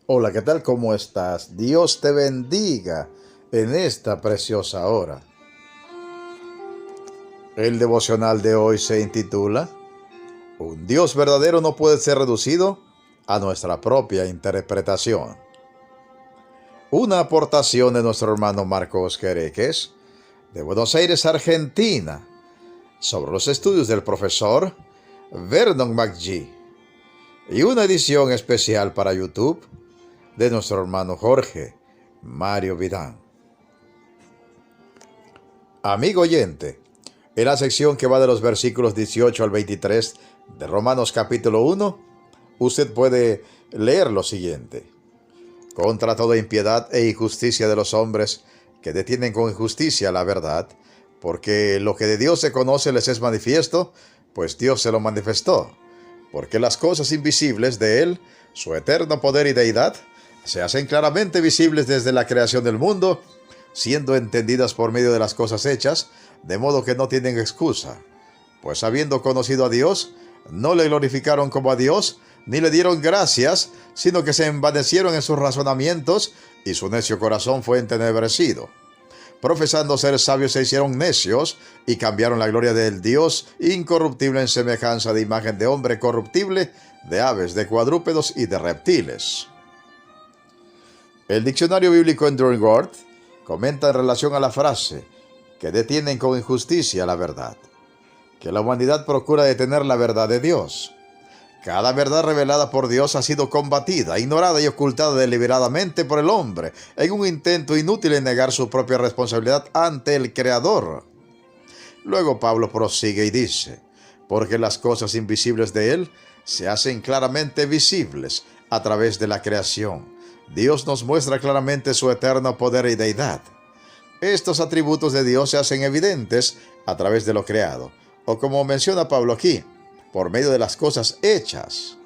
Hola, ¿qué tal? ¿Cómo estás? Dios te bendiga en esta preciosa hora. El devocional de hoy se intitula Un Dios verdadero no puede ser reducido a nuestra propia interpretación. Una aportación de nuestro hermano Marcos Quereques, de Buenos Aires, Argentina, sobre los estudios del profesor Vernon McGee, y una edición especial para YouTube de nuestro hermano Jorge Mario Vidán. Amigo oyente, en la sección que va de los versículos 18 al 23 de Romanos capítulo 1, usted puede leer lo siguiente. Contra toda impiedad e injusticia de los hombres que detienen con injusticia la verdad, porque lo que de Dios se conoce les es manifiesto, pues Dios se lo manifestó. Porque las cosas invisibles de Él, su eterno poder y deidad, se hacen claramente visibles desde la creación del mundo, siendo entendidas por medio de las cosas hechas, de modo que no tienen excusa. Pues habiendo conocido a Dios, no le glorificaron como a Dios, ni le dieron gracias, sino que se envanecieron en sus razonamientos, y su necio corazón fue entenebrecido. Profesando ser sabios se hicieron necios, y cambiaron la gloria del Dios incorruptible en semejanza de imagen de hombre corruptible, de aves, de cuadrúpedos y de reptiles. El diccionario bíblico Enduring Word comenta en relación a la frase que detienen con injusticia la verdad, que la humanidad procura detener la verdad de Dios. Cada verdad revelada por Dios ha sido combatida, ignorada y ocultada deliberadamente por el hombre, en un intento inútil en negar su propia responsabilidad ante el Creador. Luego Pablo prosigue y dice, porque las cosas invisibles de Él se hacen claramente visibles a través de la creación. Dios nos muestra claramente su eterno poder y deidad. Estos atributos de Dios se hacen evidentes a través de lo creado, o como menciona Pablo aquí, por medio de las cosas hechas.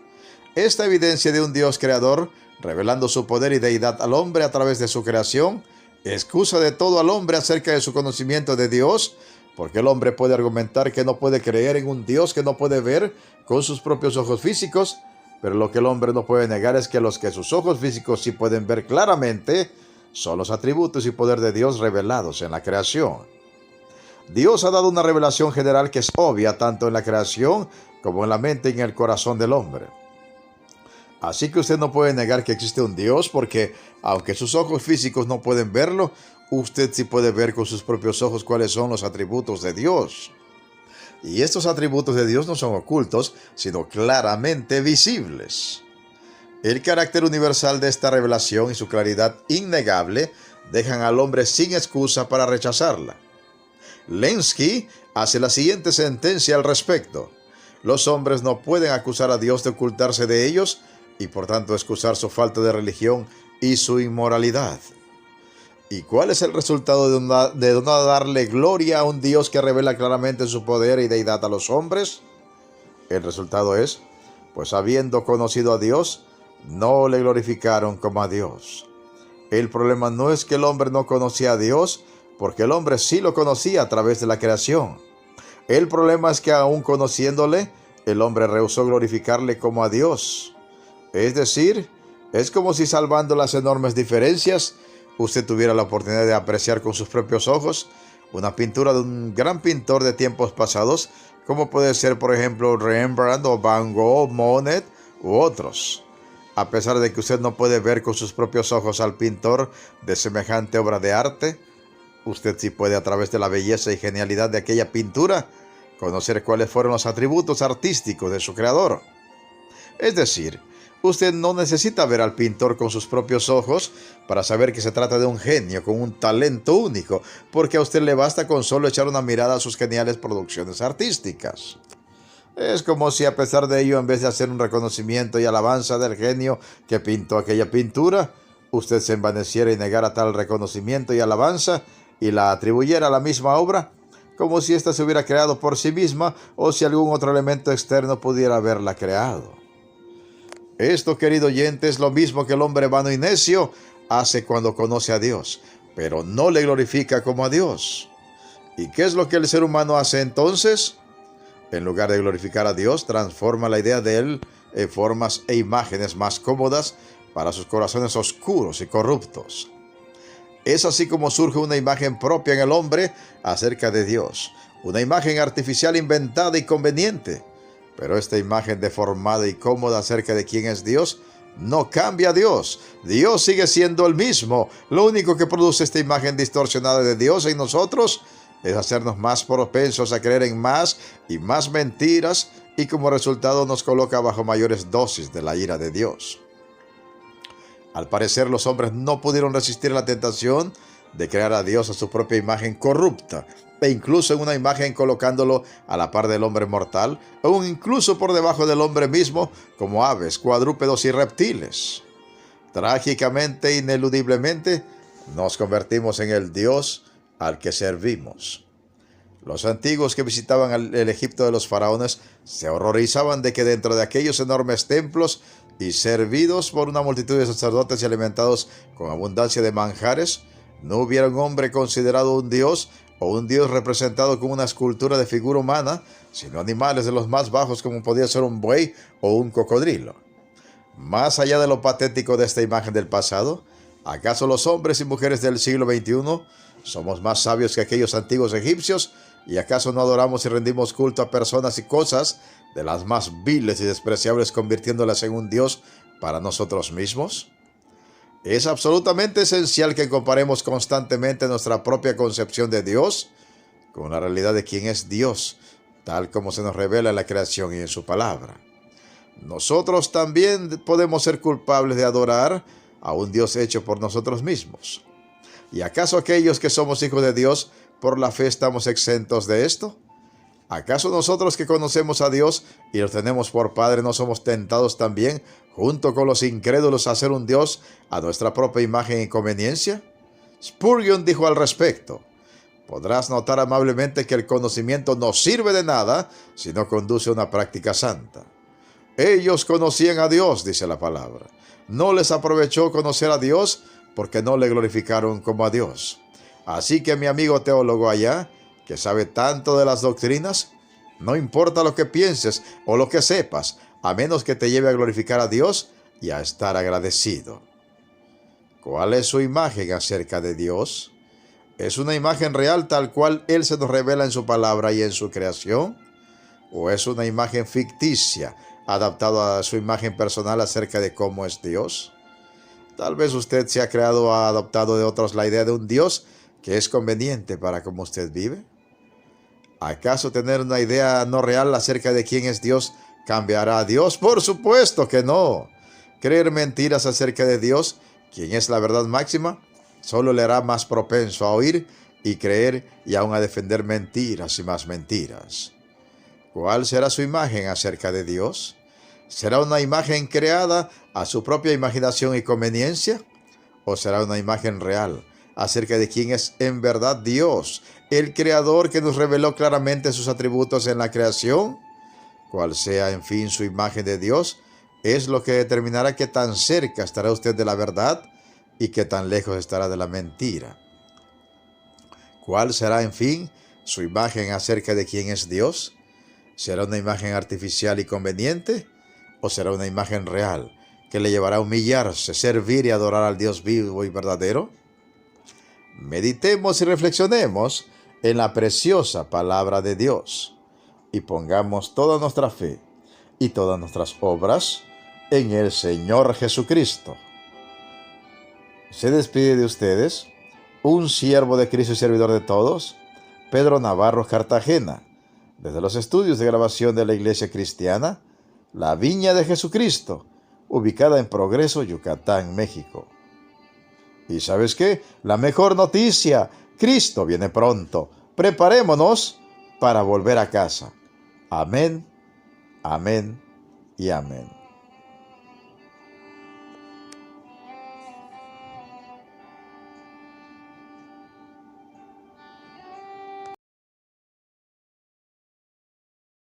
Esta evidencia de un Dios creador, revelando su poder y deidad al hombre a través de su creación, excusa de todo al hombre acerca de su conocimiento de Dios, porque el hombre puede argumentar que no puede creer en un Dios que no puede ver con sus propios ojos físicos, pero lo que el hombre no puede negar es que los que sus ojos físicos sí pueden ver claramente son los atributos y poder de Dios revelados en la creación. Dios ha dado una revelación general que es obvia tanto en la creación como en la mente y en el corazón del hombre. Así que usted no puede negar que existe un Dios porque, aunque sus ojos físicos no pueden verlo, usted sí puede ver con sus propios ojos cuáles son los atributos de Dios. Y estos atributos de Dios no son ocultos, sino claramente visibles. El carácter universal de esta revelación y su claridad innegable dejan al hombre sin excusa para rechazarla. Lenski hace la siguiente sentencia al respecto. Los hombres no pueden acusar a Dios de ocultarse de ellos y por tanto excusar su falta de religión y su inmoralidad. ¿Y cuál es el resultado de no darle gloria a un Dios que revela claramente su poder y deidad a los hombres? El resultado es, pues habiendo conocido a Dios, no le glorificaron como a Dios. El problema no es que el hombre no conocía a Dios, porque el hombre sí lo conocía a través de la creación. El problema es que aún conociéndole, el hombre rehusó glorificarle como a Dios. Es decir, es como si salvando las enormes diferencias, usted tuviera la oportunidad de apreciar con sus propios ojos una pintura de un gran pintor de tiempos pasados, como puede ser por ejemplo Rembrandt o Van Gogh, Monet u otros. A pesar de que usted no puede ver con sus propios ojos al pintor de semejante obra de arte, usted sí puede a través de la belleza y genialidad de aquella pintura conocer cuáles fueron los atributos artísticos de su creador. Es decir, usted no necesita ver al pintor con sus propios ojos para saber que se trata de un genio con un talento único, porque a usted le basta con solo echar una mirada a sus geniales producciones artísticas. Es como si a pesar de ello, en vez de hacer un reconocimiento y alabanza del genio que pintó aquella pintura, usted se envaneciera y negara tal reconocimiento y alabanza y la atribuyera a la misma obra, como si ésta se hubiera creado por sí misma o si algún otro elemento externo pudiera haberla creado. Esto, querido oyente, es lo mismo que el hombre vano y necio hace cuando conoce a Dios, pero no le glorifica como a Dios. ¿Y qué es lo que el ser humano hace entonces? En lugar de glorificar a Dios, transforma la idea de Él en formas e imágenes más cómodas para sus corazones oscuros y corruptos. Es así como surge una imagen propia en el hombre acerca de Dios, una imagen artificial inventada y conveniente. Pero esta imagen deformada y cómoda acerca de quién es Dios no cambia a Dios. Dios sigue siendo el mismo. Lo único que produce esta imagen distorsionada de Dios en nosotros es hacernos más propensos a creer en más y más mentiras, y como resultado nos coloca bajo mayores dosis de la ira de Dios. Al parecer, los hombres no pudieron resistir la tentación de crear a Dios a su propia imagen corrupta, e incluso en una imagen colocándolo a la par del hombre mortal, o incluso por debajo del hombre mismo, como aves, cuadrúpedos y reptiles. Trágicamente, ineludiblemente, nos convertimos en el Dios al que servimos. Los antiguos que visitaban el Egipto de los faraones se horrorizaban de que dentro de aquellos enormes templos y servidos por una multitud de sacerdotes y alimentados con abundancia de manjares, no hubiera un hombre considerado un dios o un dios representado con una escultura de figura humana, sino animales de los más bajos como podía ser un buey o un cocodrilo. Más allá de lo patético de esta imagen del pasado, ¿acaso los hombres y mujeres del siglo XXI somos más sabios que aquellos antiguos egipcios? ¿Y acaso no adoramos y rendimos culto a personas y cosas de las más viles y despreciables, convirtiéndolas en un Dios para nosotros mismos? Es absolutamente esencial que comparemos constantemente nuestra propia concepción de Dios con la realidad de quién es Dios, tal como se nos revela en la creación y en su palabra. Nosotros también podemos ser culpables de adorar a un Dios hecho por nosotros mismos. ¿Y acaso aquellos que somos hijos de Dios por la fe estamos exentos de esto? ¿Acaso nosotros que conocemos a Dios y lo tenemos por Padre no somos tentados también, junto con los incrédulos, a hacer un Dios a nuestra propia imagen y conveniencia? Spurgeon dijo al respecto: podrás notar amablemente que el conocimiento no sirve de nada si no conduce a una práctica santa. Ellos conocían a Dios, dice la palabra. No les aprovechó conocer a Dios porque no le glorificaron como a Dios. Así que mi amigo teólogo allá, que sabe tanto de las doctrinas, no importa lo que pienses o lo que sepas, a menos que te lleve a glorificar a Dios y a estar agradecido. ¿Cuál es su imagen acerca de Dios? ¿Es una imagen real tal cual Él se nos revela en su palabra y en su creación? ¿O es una imagen ficticia, adaptada a su imagen personal acerca de cómo es Dios? Tal vez usted se ha creado o ha adoptado de otros la idea de un Dios que es conveniente para cómo usted vive. ¿Acaso tener una idea no real acerca de quién es Dios cambiará a Dios? Por supuesto que no. Creer mentiras acerca de Dios, quien es la verdad máxima, solo le hará más propenso a oír y creer y aún a defender mentiras y más mentiras. ¿Cuál será su imagen acerca de Dios? ¿Será una imagen creada a su propia imaginación y conveniencia? ¿O será una imagen real acerca de quién es en verdad Dios, el Creador que nos reveló claramente sus atributos en la creación? Cual sea, en fin, su imagen de Dios, es lo que determinará qué tan cerca estará usted de la verdad y qué tan lejos estará de la mentira. ¿Cuál será, en fin, su imagen acerca de quién es Dios? ¿Será una imagen artificial y conveniente? ¿O será una imagen real que le llevará a humillarse, servir y adorar al Dios vivo y verdadero? Meditemos y reflexionemos en la preciosa palabra de Dios y pongamos toda nuestra fe y todas nuestras obras en el Señor Jesucristo. Se despide de ustedes un siervo de Cristo y servidor de todos, Pedro Navarro Cartagena, desde los estudios de grabación de la Iglesia Cristiana, La Viña de Jesucristo, ubicada en Progreso, Yucatán, México. ¿Y sabes qué? La mejor noticia: Cristo viene pronto. Preparémonos para volver a casa. Amén, amén y amén.